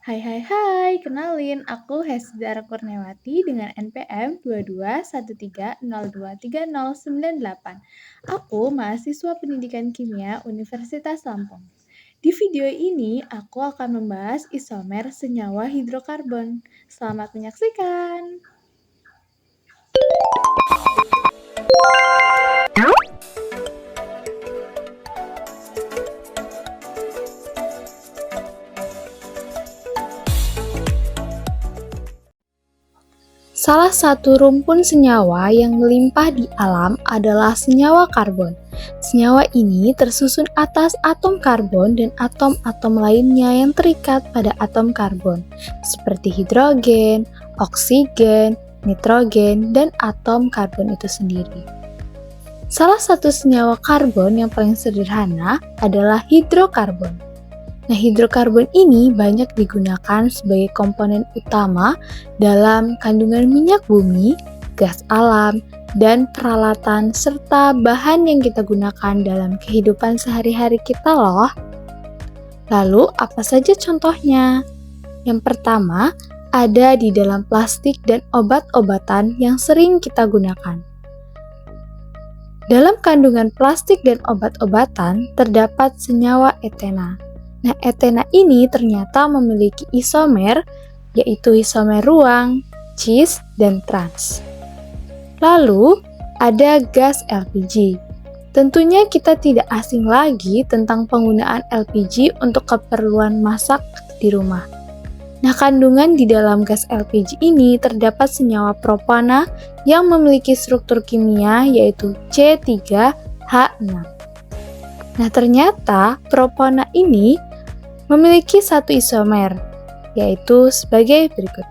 Hai hai hai, kenalin aku Hesdar Kurniawati dengan NPM 2213023098. Aku mahasiswa Pendidikan Kimia Universitas Lampung. Di video ini aku akan membahas isomer senyawa hidrokarbon. Selamat menyaksikan. Salah satu rumpun senyawa yang melimpah di alam adalah senyawa karbon. Senyawa ini tersusun atas atom karbon dan atom-atom lainnya yang terikat pada atom karbon, seperti hidrogen, oksigen, nitrogen, dan atom karbon itu sendiri. Salah satu senyawa karbon yang paling sederhana adalah hidrokarbon. Nah, hidrokarbon ini banyak digunakan sebagai komponen utama dalam kandungan minyak bumi, gas alam, dan peralatan serta bahan yang kita gunakan dalam kehidupan sehari-hari kita loh. Lalu, apa saja contohnya? Yang pertama, ada di dalam plastik dan obat-obatan yang sering kita gunakan. Dalam kandungan plastik dan obat-obatan terdapat senyawa etena. Nah, etena ini ternyata memiliki isomer, yaitu isomer ruang, cis, dan trans. Lalu, ada gas LPG. Tentunya kita tidak asing lagi tentang penggunaan LPG untuk keperluan masak di rumah. Nah, kandungan di dalam gas LPG ini terdapat senyawa propana yang memiliki struktur kimia yaitu C3H6. Nah, ternyata propana ini memiliki satu isomer, yaitu sebagai berikut.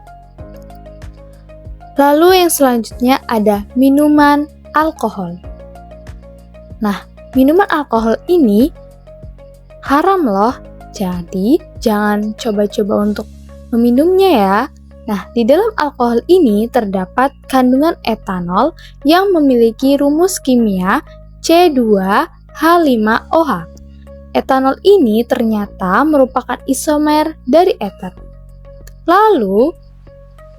Lalu yang selanjutnya ada minuman alkohol. Nah, minuman alkohol ini haram loh, jadi jangan coba-coba untuk meminumnya ya. Nah, di dalam alkohol ini terdapat kandungan etanol yang memiliki rumus kimia C2H5OH. Etanol ini ternyata merupakan isomer dari eter. Lalu,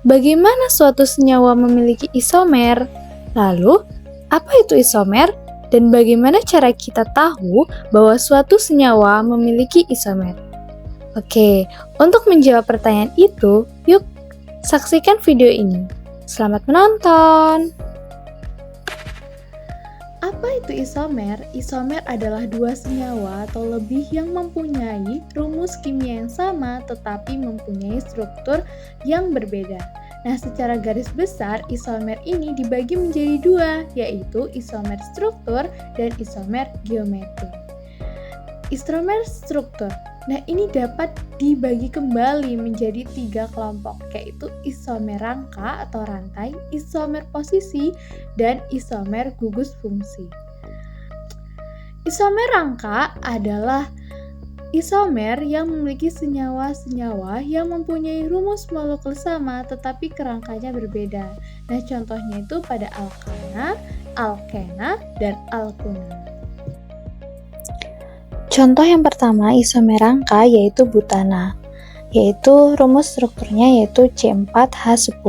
bagaimana suatu senyawa memiliki isomer? Lalu, apa itu isomer? Dan bagaimana cara kita tahu bahwa suatu senyawa memiliki isomer? Oke, untuk menjawab pertanyaan itu, yuk saksikan video ini. Selamat menonton! Apa itu isomer? Isomer adalah dua senyawa atau lebih yang mempunyai rumus kimia yang sama tetapi mempunyai struktur yang berbeda. Nah, secara garis besar, isomer ini dibagi menjadi dua, yaitu isomer struktur dan isomer geometri. Isomer struktur. Nah, ini dapat dibagi kembali menjadi tiga kelompok, yaitu isomer rangka atau rantai, isomer posisi, dan isomer gugus fungsi. Isomer rangka adalah isomer yang memiliki senyawa-senyawa yang mempunyai rumus molekul sama tetapi kerangkanya berbeda. Nah, contohnya itu pada alkana, alkena, dan alkuna. Contoh yang pertama isomer rangka yaitu butana, yaitu rumus strukturnya yaitu C4H10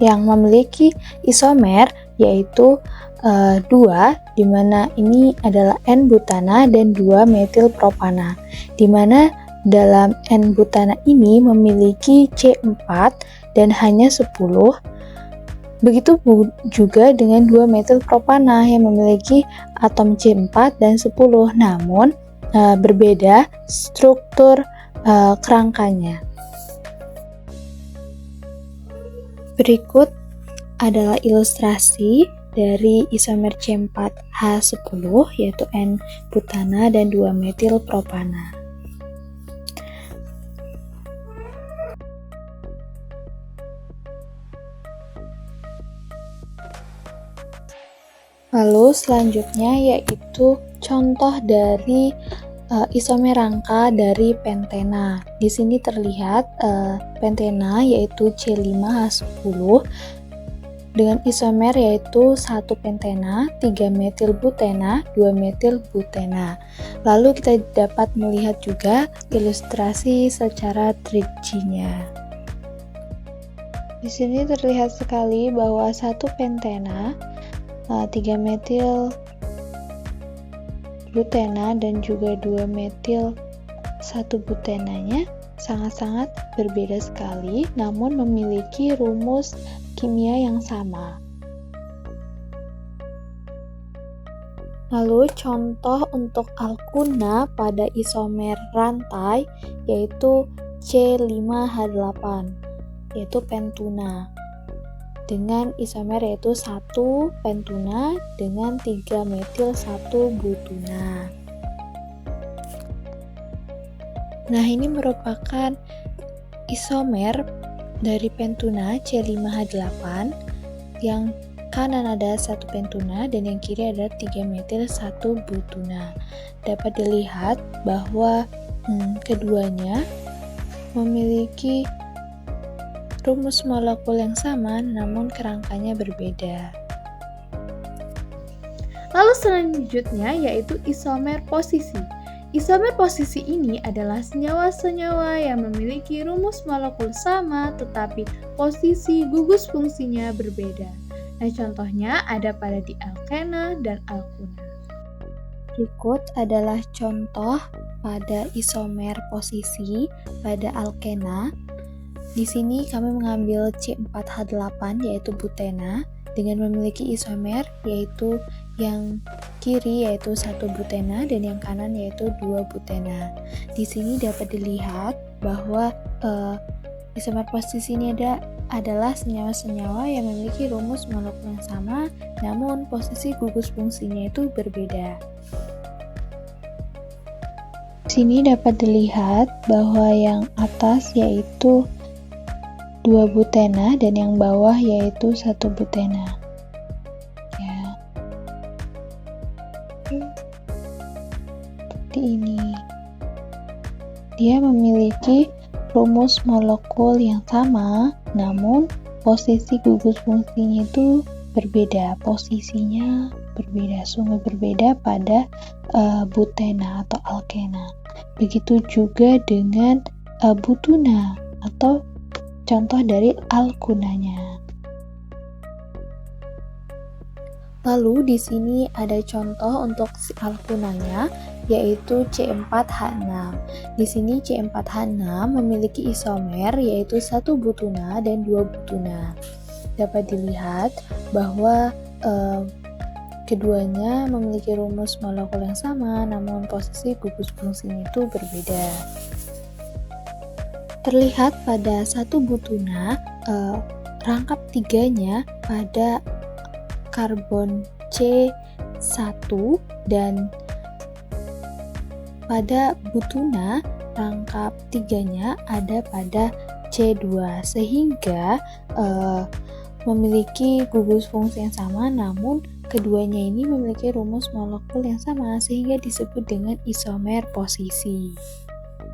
yang memiliki isomer yaitu 2, di mana ini adalah N-butana dan 2 metil propana, di mana dalam N-butana ini memiliki C4 dan hanya 10. Begitu juga dengan 2 metil propana yang memiliki atom C4 dan 10, namun berbeda struktur kerangkanya. Berikut adalah ilustrasi dari isomer C4H10 yaitu N-butana dan 2 metil propana. Lalu selanjutnya yaitu contoh dari isomer rangka dari pentena. Di sini terlihat pentena yaitu C5H10 dengan isomer yaitu 1 pentena, 3 metilbutena, 2 metilbutena. Lalu kita dapat melihat juga ilustrasi secara 3G-nya. Di sini terlihat sekali bahwa 1 pentena, 3 metil butena dan juga 2 metil 1 butenanya sangat-sangat berbeda sekali, namun memiliki rumus kimia yang sama. Lalu contoh untuk alkuna pada isomer rantai yaitu C5H8 yaitu pentuna dengan isomer yaitu 1 pentuna dengan 3 metil 1 butuna. Nah, ini merupakan isomer dari pentuna C5H8 yang kanan ada 1 pentuna dan yang kiri ada 3 metil 1 butuna. Dapat dilihat bahwa keduanya memiliki rumus molekul yang sama namun kerangkanya berbeda. Lalu selanjutnya yaitu isomer posisi. Isomer posisi ini adalah senyawa-senyawa yang memiliki rumus molekul sama tetapi posisi gugus fungsinya berbeda. Nah, contohnya ada pada dialkena dan alkuna. Berikut adalah contoh pada isomer posisi pada alkena. Di sini kami mengambil C4H8 yaitu butena dengan memiliki isomer yaitu yang kiri yaitu 1 butena dan yang kanan yaitu 2 butena. Di sini dapat dilihat bahwa isomer posisi ini adalah senyawa-senyawa yang memiliki rumus molekul yang sama, namun posisi gugus fungsinya itu berbeda. Di sini dapat dilihat bahwa yang atas yaitu 2 butena dan yang bawah yaitu 1 butena. Ya. Seperti ini. Dia memiliki rumus molekul yang sama, namun posisi gugus fungsinya itu berbeda. Posisinya berbeda, sungguh berbeda pada butena atau alkena. Begitu juga dengan butuna atau contoh dari alkunanya. Lalu di sini ada contoh untuk si alkunanya yaitu C4H6. Di sini C4H6 memiliki isomer yaitu 1 butuna dan 2 butuna. Dapat dilihat bahwa keduanya memiliki rumus molekul yang sama, namun posisi gugus fungsinya itu berbeda. Terlihat pada 1 butuna rangkap 3-nya pada karbon C1 dan pada butuna rangkap 3-nya ada pada C2 sehingga memiliki gugus fungsi yang sama, namun keduanya ini memiliki rumus molekul yang sama sehingga disebut dengan isomer posisi.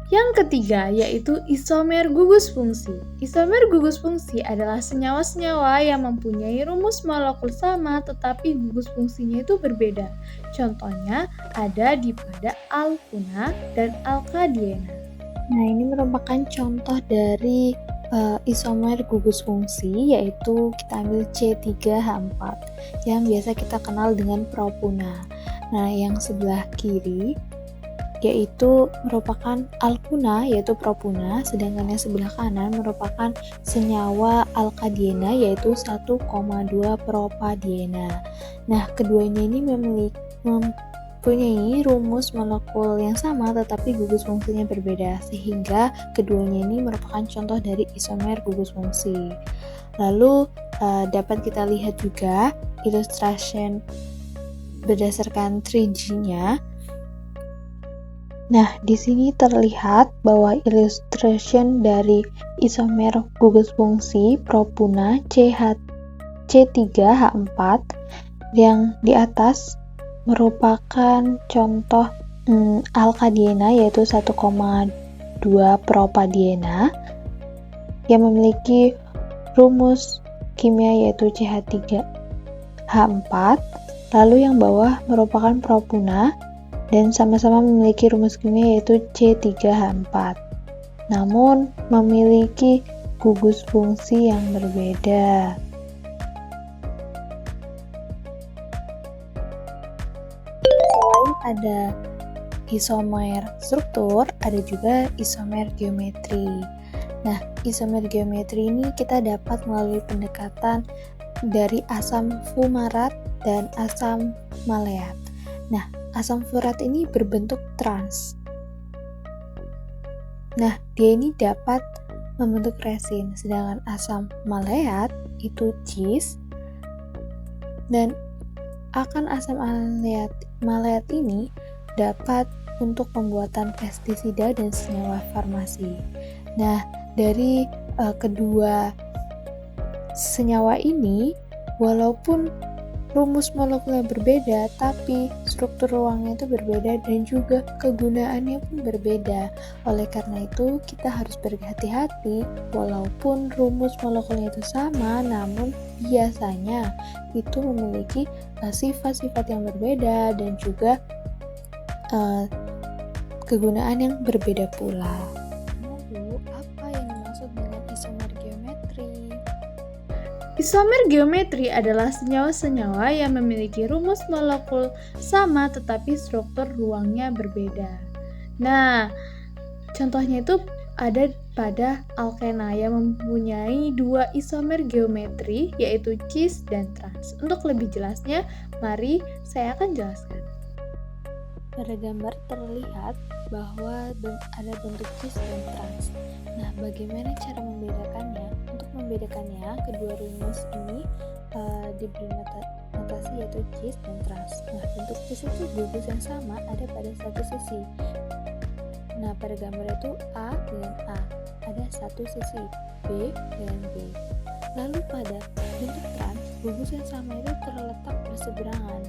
Yang ketiga yaitu isomer gugus fungsi. Isomer gugus fungsi adalah senyawa-senyawa yang mempunyai rumus molekul sama tetapi gugus fungsinya itu berbeda. Contohnya ada di pada alkuna dan alkadiena. Nah, ini merupakan contoh dari isomer gugus fungsi yaitu kita ambil C3H4 yang biasa kita kenal dengan propuna. Nah, yang sebelah kiri yaitu merupakan alkuna yaitu propuna, sedangkan yang sebelah kanan merupakan senyawa alkadiena yaitu 1,2 propadiena. Nah, keduanya ini mempunyai rumus molekul yang sama tetapi gugus fungsinya berbeda sehingga keduanya ini merupakan contoh dari isomer gugus fungsi. Lalu dapat kita lihat juga illustration berdasarkan 3G-nya. Nah, di sini terlihat bahwa illustration dari isomer gugus fungsi propuna C3H4 yang di atas merupakan contoh alkadiena yaitu 1,2 propadiena yang memiliki rumus kimia yaitu CH3H4, lalu yang bawah merupakan propuna dan sama-sama memiliki rumus kimia yaitu C3H4. Namun memiliki gugus fungsi yang berbeda. Selain ada isomer struktur, ada juga isomer geometri. Nah, isomer geometri ini kita dapat melalui pendekatan dari asam fumarat dan asam maleat. Nah, asam fumarat ini berbentuk trans. Nah, dia ini dapat membentuk resin, sedangkan asam maleat itu cis, dan akan asam maleat ini dapat untuk pembuatan pestisida dan senyawa farmasi. Nah, dari kedua senyawa ini, walaupun rumus molekulnya berbeda, tapi struktur ruangnya itu berbeda dan juga kegunaannya pun berbeda. Oleh karena itu, kita harus berhati-hati walaupun rumus molekulnya itu sama, namun biasanya itu memiliki sifat-sifat yang berbeda dan juga kegunaan yang berbeda pula. Lalu, apa yang dimaksud dengan isomer geometri? Isomer geometri adalah senyawa-senyawa yang memiliki rumus molekul sama tetapi struktur ruangnya berbeda. Nah, contohnya itu ada pada alkena yang mempunyai dua isomer geometri yaitu cis dan trans. Untuk lebih jelasnya, mari saya akan jelaskan. Pada gambar terlihat bahwa ada bentuk cis dan trans. Nah, bagaimana cara membedakannya? Untuk membedakannya, kedua rumus ini diberi notasi yaitu cis dan trans. Nah, bentuk cis itu gugus yang sama ada pada satu sisi. Nah, pada gambar itu A dengan A, ada satu sisi, B dengan B. Lalu pada bentuk trans, gugus yang sama itu terletak berseberangan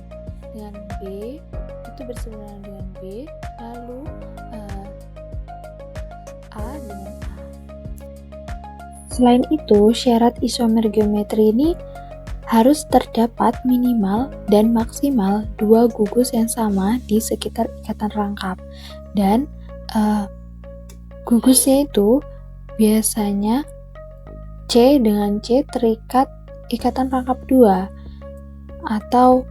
dengan B, itu berseberangan dengan B, lalu A dengan A. Selain itu, syarat isomer geometri ini harus terdapat minimal dan maksimal dua gugus yang sama di sekitar ikatan rangkap, dan gugusnya itu biasanya C dengan C terikat ikatan rangkap 2 atau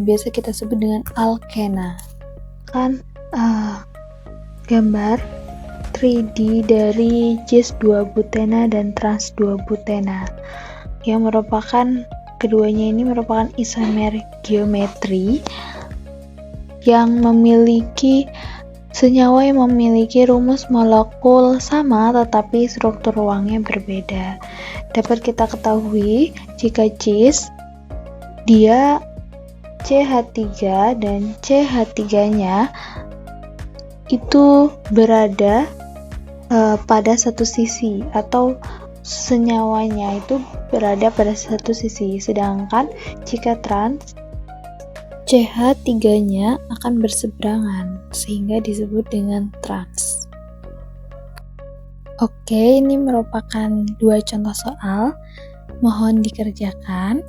biasa kita sebut dengan alkena. Kan gambar 3D dari cis 2-butena dan trans 2-butena yang merupakan keduanya ini merupakan isomer geometri yang memiliki senyawa yang memiliki rumus molekul sama tetapi struktur ruangnya berbeda. Dapat kita ketahui jika cis dia CH3 dan CH3-nya itu berada pada satu sisi atau senyawanya itu berada pada satu sisi, sedangkan jika trans CH3-nya akan berseberangan sehingga disebut dengan trans. Oke, ini merupakan dua contoh soal, mohon dikerjakan.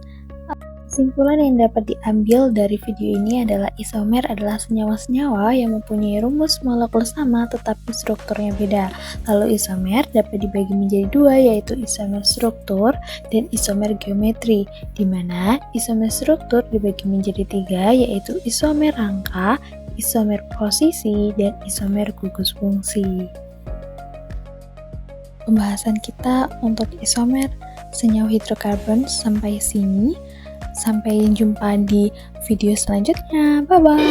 Kesimpulan yang dapat diambil dari video ini adalah isomer adalah senyawa-senyawa yang mempunyai rumus molekul sama tetapi strukturnya beda. Lalu isomer dapat dibagi menjadi dua, yaitu isomer struktur dan isomer geometri, di mana isomer struktur dibagi menjadi tiga, yaitu isomer rangka, isomer posisi, dan isomer gugus fungsi. Pembahasan kita untuk isomer senyawa hidrokarbon sampai sini. Sampai jumpa di video selanjutnya. Bye-bye.